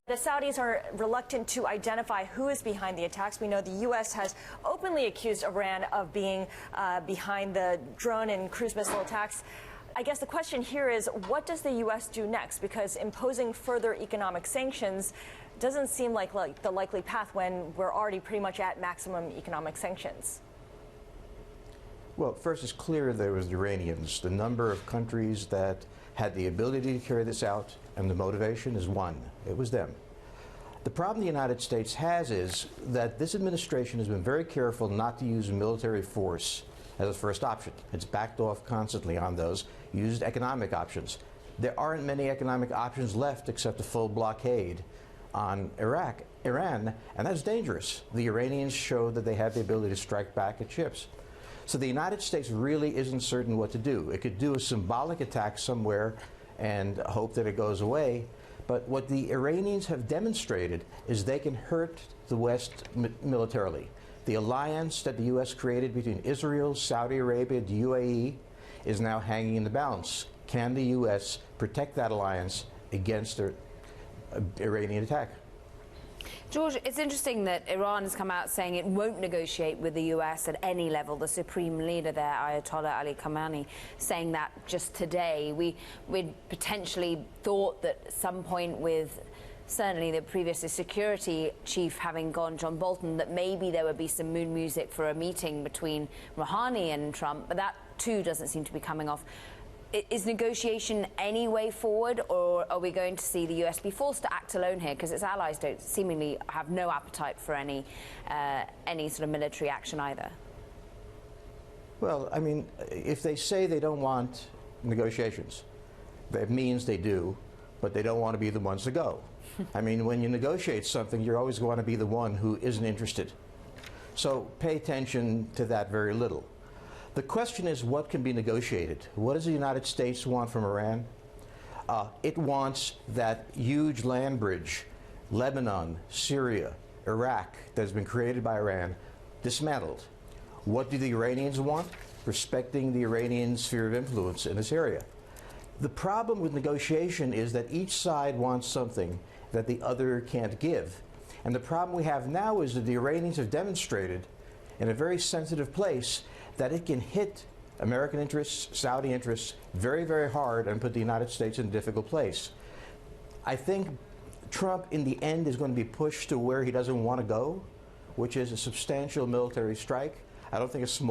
The Saudis are reluctant to identify who is behind the attacks. We know the U.S. has openly accused Iran of being behind the drone and cruise missile attacks. I guess the question here is, what does the U.S. do next? Because imposing further economic sanctions doesn't seem like the likely path when we're already pretty much at maximum economic sanctions. Well, first, it's clear there was the Iranians. The number of countries that had the ability to carry this out and the motivation is one. It was them. The problem the United States has is that this administration has been very careful not to use military force as a first option. It's backed off constantly on those, used economic options. There aren't many economic options left except a full blockade on Iran, and that's dangerous. The Iranians showed that they had the ability to strike back at ships. So the United States really isn't certain what to do. It could do a symbolic attack somewhere and hope that it goes away. But what the Iranians have demonstrated is they can hurt the West militarily. The alliance that the U.S. created between Israel, Saudi Arabia, the UAE is now hanging in the balance. Can the U.S. protect that alliance against the Iranian attack? George, it's interesting that Iran has come out saying it won't negotiate with the U.S. at any level. The supreme leader there, Ayatollah Ali Khamenei, saying that just today. We'd potentially thought that at some point with certainly the previous security chief having gone, John Bolton, that maybe there would be some moon music for a meeting between Rouhani and Trump, but that too doesn't seem to be coming off. Is negotiation any way forward, or are we going to see the U.S. be forced to act alone here because its allies don't seemingly have no appetite for any sort of military action either? Well, I mean, if they say they don't want negotiations, that means they do, but they don't want to be the ones to go. I mean, when you negotiate something, you're always going to be the one who isn't interested. So pay attention to that very little. The question is, what can be negotiated? What does the United States want from Iran? It wants that huge land bridge, Lebanon, Syria, Iraq, that has been created by Iran, dismantled. What do the Iranians want? Respecting the Iranian sphere of influence in this area. The problem with negotiation is that each side wants something that the other can't give. And the problem we have now is that the Iranians have demonstrated in a very sensitive place that it can hit American interests, Saudi interests very, very hard and put the United States in a difficult place. I think Trump, in the end, is going to be pushed to where he doesn't want to go, which is a substantial military strike. I don't think a small